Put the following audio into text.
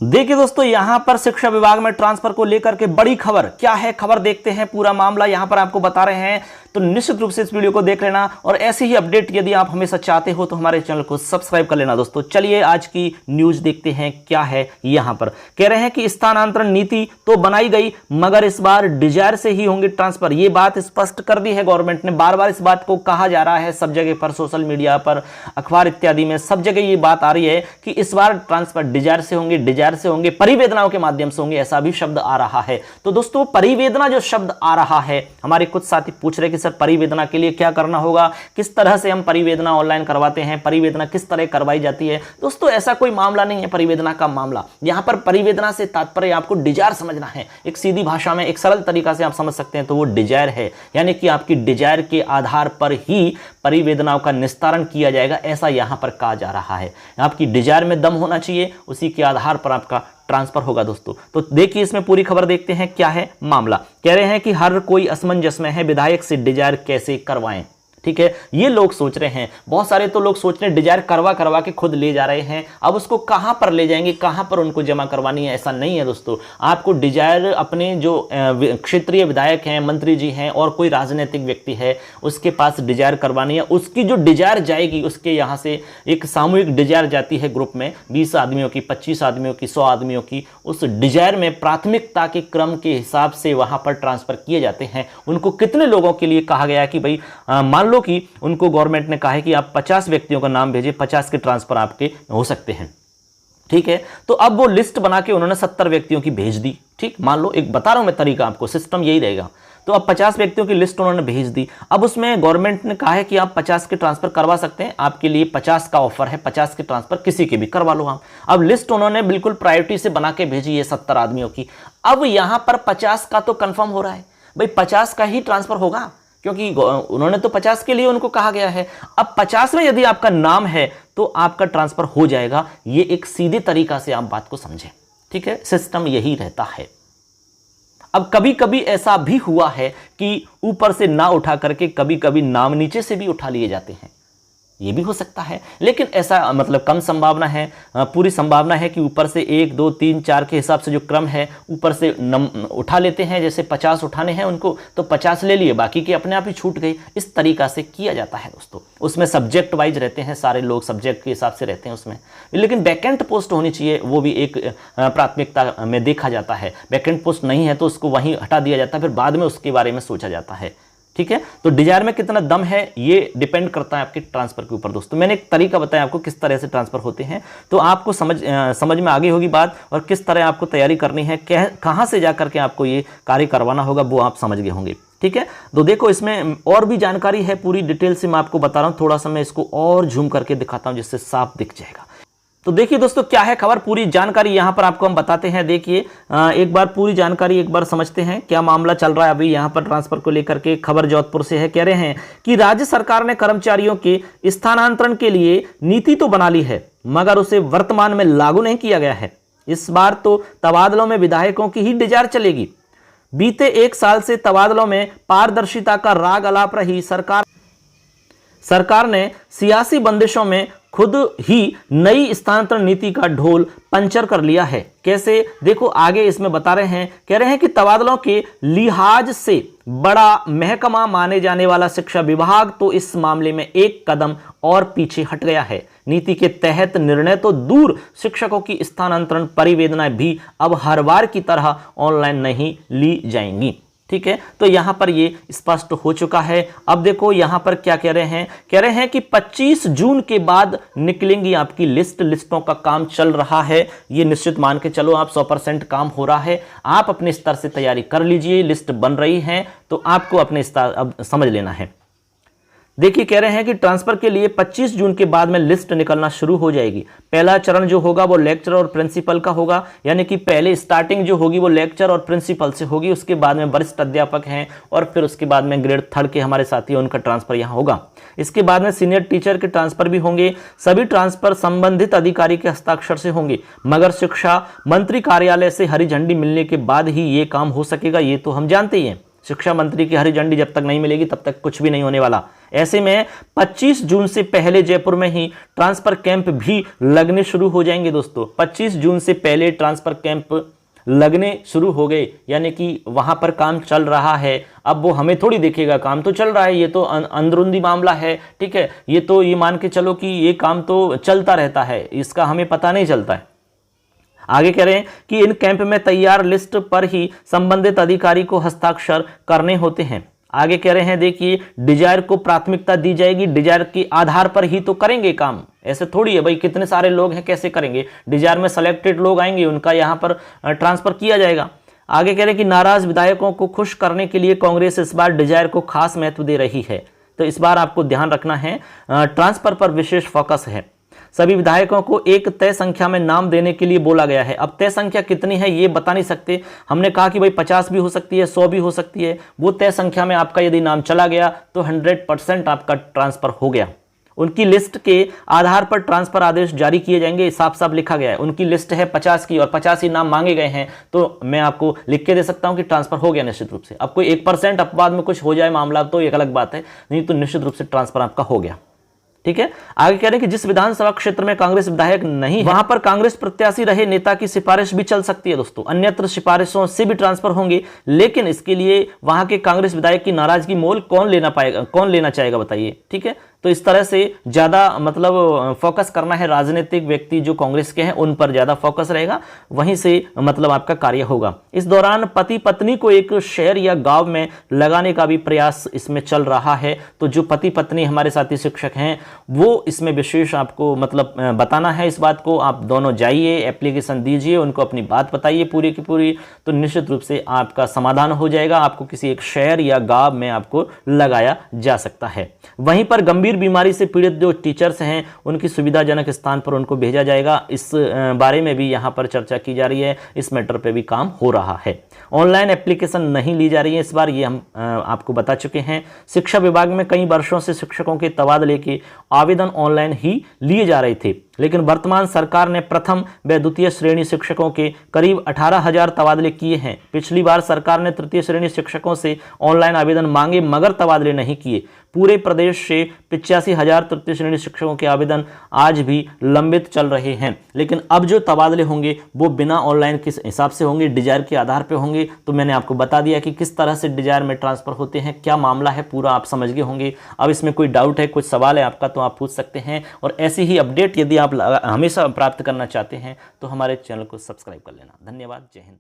देखिए दोस्तों, यहां पर शिक्षा विभाग में ट्रांसफर को लेकर के बड़ी खबर क्या है, खबर देखते हैं। पूरा मामला यहां पर आपको बता रहे हैं, तो निश्चित रूप से इस वीडियो को देख लेना। और ऐसी ही अपडेट यदि आप हमेशा चाहते हो तो हमारे चैनल को सब्सक्राइब कर लेना। दोस्तों चलिए आज की न्यूज देखते हैं क्या है। यहां पर कह रहे हैं कि स्थानांतरण नीति तो बनाई गई, मगर इस बार डिजायर से ही होंगे ट्रांसफर। ये बात स्पष्ट कर दी है गवर्नमेंट ने। बार बार इस बात को कहा जा रहा है, सब जगह पर, सोशल मीडिया पर, अखबार इत्यादि में, सब जगह ये बात आ रही है कि इस बार ट्रांसफर डिजायर से होंगे, डिजायर से होंगे, परिवेदनाओं के माध्यम से होंगे, ऐसा भी शब्द आ रहा है। तो दोस्तों परिवेदना जो शब्द आ रहा है, हमारे कुछ साथी पूछ रहे कि सर परिवेदना के लिए क्या करना होगा, किस तरह से हम परिवेदना ऑनलाइन करवाते हैं, परिवेदना किस तरह करवाई जाती है। दोस्तों ऐसा कोई मामला नहीं है परिवेदना का मामला। यहां पर परिवेदना से तात्पर्य आपको डिजायर समझना है। एक सीधी भाषा में, एक सरल तरीका से आप समझ सकते हैं तो वो डिजायर है, यानी कि आपकी डिजायर के आधार पर ही परिवेदनाओं का निस्तारण किया जाएगा, ऐसा यहां पर कहा जा रहा है। आपकी डिजायर में दम होना चाहिए, उसी के आधार पर आपका ट्रांसफर होगा। दोस्तों तो देखिए इसमें पूरी खबर देखते हैं क्या है मामला। कह रहे हैं कि हर कोई असमंजस में है, विधायक से डिजायर कैसे करवाएं। ठीक है, ये लोग सोच रहे हैं, बहुत सारे तो लोग सोच रहे हैं डिजायर करवा करवा के खुद ले जा रहे हैं। अब उसको कहां पर ले जाएंगे, कहां पर उनको जमा करवानी है, ऐसा नहीं है दोस्तों। आपको डिजायर अपने जो क्षेत्रीय विधायक हैं, मंत्री जी हैं, और कोई राजनीतिक व्यक्ति है उसके पास डिजायर करवानी है। उसकी जो डिजायर जाएगी, उसके यहाँ से एक सामूहिक डिजायर जाती है ग्रुप में, 20 आदमियों की, 25 आदमियों की, 100 आदमियों की। उस डिजायर में प्राथमिकता के क्रम के हिसाब से वहां पर ट्रांसफर किए जाते हैं। उनको कितने लोगों के लिए कहा गया कि भाई मान लो कि उनको गवर्नमेंट ने कहा है कि आप 50 व्यक्तियों का नाम भेजिए, 50 के ट्रांसफर आपके हो सकते हैं। ठीक है, तो अब वो लिस्ट बना के उन्होंने 70 व्यक्तियों की भेज दी। ठीक, मान लो, एक बता रहा हूं मैं तरीका आपको, सिस्टम यही रहेगा। तो अब 50 व्यक्तियों की लिस्ट उन्होंने भेज दी। अब उसमें गवर्नमेंट ने कहा है कि आप 50 के ट्रांसफर करवा सकते हैं, आपके लिए 50 का ऑफर है, 50 के ट्रांसफर किसी के भी करवा लो आप। अब लिस्ट उन्होंने बिल्कुल प्रायोरिटी से बना के भेजी है 70 आदमियों की। अब यहां पर 50 का तो कंफर्म हो रहा है, भाई 50 का ही ट्रांसफर होगा, क्योंकि उन्होंने तो 50 के लिए उनको कहा गया है। अब 50 में यदि आपका नाम है तो आपका ट्रांसफर हो जाएगा। ये एक सीधे तरीका से आप बात को समझें। ठीक है, सिस्टम यही रहता है। अब कभी कभी ऐसा भी हुआ है कि ऊपर से ना उठा करके कभी कभी नाम नीचे से भी उठा लिए जाते हैं, ये भी हो सकता है, लेकिन ऐसा मतलब कम संभावना है। पूरी संभावना है कि ऊपर से 1 2 3 4 के हिसाब से जो क्रम है ऊपर से उठा लेते हैं। जैसे 50 उठाने हैं उनको तो 50 ले लिए, बाकी के अपने आप ही छूट गई। इस तरीका से किया जाता है दोस्तों। उसमें सब्जेक्ट वाइज रहते हैं, सारे लोग सब्जेक्ट के हिसाब से रहते हैं उसमें, लेकिन वैकेंट पोस्ट होनी चाहिए, वो भी एक प्राथमिकता में देखा जाता है। वैकेंट पोस्ट नहीं है तो उसको वहीं हटा दिया जाता है, फिर बाद में उसके बारे में सोचा जाता है। ठीक है, तो डिजायर में कितना दम है ये डिपेंड करता है आपके ट्रांसफर के ऊपर। दोस्तों मैंने एक तरीका बताया आपको किस तरह से ट्रांसफर होते हैं, तो आपको समझ में आगे होगी बात, और किस तरह आपको तैयारी करनी है, कहां से जाकर के आपको ये कार्य करवाना होगा, वो आप समझ गए होंगे। ठीक है, तो देखो इसमें और भी जानकारी है, पूरी डिटेल से मैं आपको बता रहा हूं। थोड़ा सा मैं इसको और झूम करके दिखाता हूं जिससे साफ दिख जाएगा। तो देखिए दोस्तों क्या है खबर, पूरी जानकारी यहां पर आपको हम बताते हैं। देखिए एक बार पूरी जानकारी एक बार समझते हैं क्या मामला चल रहा है अभी यहां पर ट्रांसफर को लेकर के। खबर जोधपुर से है, कह रहे हैं कि राज्य सरकार ने कर्मचारियों के स्थानांतरण के लिए नीति तो बना ली है, मगर उसे वर्तमान में लागू नहीं किया गया है। इस बार तो तबादलों में विधायकों की ही डिजायर चलेगी। बीते 1 साल से तबादलों में पारदर्शिता का राग अलाप रही सरकार ने सियासी बंदिशों में खुद ही नई स्थानांतरण नीति का ढोल पंचर कर लिया है। कैसे, देखो आगे इसमें बता रहे हैं, कह रहे हैं कि तबादलों के लिहाज से बड़ा महकमा माने जाने वाला शिक्षा विभाग तो इस मामले में एक कदम और पीछे हट गया है। नीति के तहत निर्णय तो दूर, शिक्षकों की स्थानांतरण परिवेदनाएं भी अब हर बार की तरह ऑनलाइन नहीं ली जाएंगी। ठीक है, तो यहां पर ये स्पष्ट हो चुका है। अब देखो यहां पर क्या कह रहे हैं कि 25 जून के बाद निकलेंगी आपकी लिस्टों का काम चल रहा है। ये निश्चित मान के चलो आप 100% काम हो रहा है। आप अपने स्तर से तैयारी कर लीजिए, लिस्ट बन रही है तो आपको अपने स्तर अब समझ लेना है। देखिए कह रहे हैं कि ट्रांसफर के लिए 25 जून के बाद में लिस्ट निकलना शुरू हो जाएगी। पहला चरण जो होगा वो लेक्चर और प्रिंसिपल का होगा, यानी कि पहले स्टार्टिंग जो होगी वो लेक्चर और प्रिंसिपल से होगी। उसके बाद में वरिष्ठ अध्यापक हैं और फिर उसके बाद में ग्रेड 3 के हमारे साथी हैं, उनका ट्रांसफर यहाँ होगा। इसके बाद में सीनियर टीचर के ट्रांसफर भी होंगे। सभी ट्रांसफर संबंधित अधिकारी के हस्ताक्षर से होंगे, मगर शिक्षा मंत्री कार्यालय से हरी झंडी मिलने के बाद ही ये काम हो सकेगा, ये तो हम जानते ही हैं। शिक्षा मंत्री की हरी झंडी जब तक नहीं मिलेगी तब तक कुछ भी नहीं होने वाला। ऐसे में 25 जून से पहले जयपुर में ही ट्रांसफर कैंप भी लगने शुरू हो जाएंगे दोस्तों। 25 जून से पहले ट्रांसफर कैंप लगने शुरू हो गए, यानी कि वहां पर काम चल रहा है। अब वो हमें थोड़ी देखेगा, काम तो चल रहा है, ये तो अंदरूनी मामला है, ठीक है। ये तो ये मान के चलो कि ये काम तो चलता रहता है, इसका हमें पता नहीं चलता है। आगे कह रहे हैं कि इन कैंप में तैयार लिस्ट पर ही संबंधित अधिकारी को हस्ताक्षर करने होते हैं। आगे कह रहे हैं देखिए, डिजायर को प्राथमिकता दी जाएगी, डिजायर के आधार पर ही तो करेंगे काम। ऐसे थोड़ी है भाई, कितने सारे लोग हैं कैसे करेंगे, डिजायर में सेलेक्टेड लोग आएंगे, उनका यहां पर ट्रांसफर किया जाएगा। आगे कह रहे हैं कि नाराज विधायकों को खुश करने के लिए कांग्रेस इस बार डिजायर को खास महत्व दे रही है। तो इस बार आपको ध्यान रखना है, ट्रांसफर पर विशेष फोकस है। सभी विधायकों को एक तय संख्या में नाम देने के लिए बोला गया है। अब तय संख्या कितनी है ये बता नहीं सकते, हमने कहा कि भाई 50 भी हो सकती है, 100 भी हो सकती है। वो तय संख्या में आपका यदि नाम चला गया तो 100% आपका ट्रांसफर हो गया। उनकी लिस्ट के आधार पर ट्रांसफर आदेश जारी किए जाएंगे, साफ साफ लिखा गया है। उनकी लिस्ट है 50 की और 50 ही नाम मांगे गए हैं, तो मैं आपको लिख के दे सकता हूं कि ट्रांसफर हो गया निश्चित रूप से। अब कोई 1% अपवाद में कुछ हो जाए मामला तो एक अलग बात है, नहीं तो निश्चित रूप से ट्रांसफर आपका हो गया, ठीक है। आगे कह रहे हैं कि जिस विधानसभा क्षेत्र में कांग्रेस विधायक नहीं है वहां पर कांग्रेस प्रत्याशी रहे नेता की सिफारिश भी चल सकती है दोस्तों। अन्यत्र सिफारिशों से भी ट्रांसफर होंगे, लेकिन इसके लिए वहां के कांग्रेस विधायक की नाराजगी मोल कौन लेना चाहेगा बताइए, ठीक है। तो इस तरह से ज्यादा मतलब फोकस करना है, राजनीतिक व्यक्ति जो कांग्रेस के हैं उन पर ज्यादा फोकस रहेगा, वहीं से मतलब आपका कार्य होगा। इस दौरान पति पत्नी को एक शहर या गांव में लगाने का भी प्रयास इसमें चल रहा है। तो जो पति पत्नी हमारे साथी शिक्षक हैं वो इसमें विशेष आपको मतलब बताना है इस बात को। आप दोनों जाइए, एप्लीकेशन दीजिए, उनको अपनी बात बताइए पूरी की पूरी, तो निश्चित रूप से आपका समाधान हो जाएगा। आपको किसी एक शहर या गांव में आपको लगाया जा सकता है। वहीं पर गंभीर बीमारी से पीड़ित जो टीचर्स हैं उनकी सुविधाजनक स्थान पर उनको भेजा जाएगा। इस बारे में भी यहां पर चर्चा की जा रही है, इस मैटर पे भी काम हो रहा है। ऑनलाइन एप्लीकेशन नहीं ली जा रही है इस बार, ये हम आपको बता चुके हैं। शिक्षा विभाग में कई वर्षों से शिक्षकों के तबादले के आवेदन ऑनलाइन ही लिए जा रहे थे, लेकिन वर्तमान सरकार ने प्रथम व द्वितीय श्रेणी शिक्षकों के करीब 18,000 तबादले किए हैं। पिछली बार सरकार ने तृतीय श्रेणी शिक्षकों से ऑनलाइन आवेदन मांगे मगर तबादले नहीं किए। पूरे प्रदेश से 85,000 तृतीय श्रेणी शिक्षकों के आवेदन आज भी लंबित चल रहे हैं, लेकिन अब जो तबादले होंगे वो बिना ऑनलाइन किस हिसाब से होंगे, डिजायर के आधार पर होंगे। तो मैंने आपको बता दिया कि किस तरह से डिजायर में ट्रांसफर होते हैं, क्या मामला है पूरा आप समझ गए होंगे। अब इसमें कोई डाउट है, कुछ सवाल है आपका तो आप पूछ सकते हैं। और ऐसी ही अपडेट यदि आप हमेशा प्राप्त करना चाहते हैं तो हमारे चैनल को सब्सक्राइब कर लेना। धन्यवाद, जय हिंद।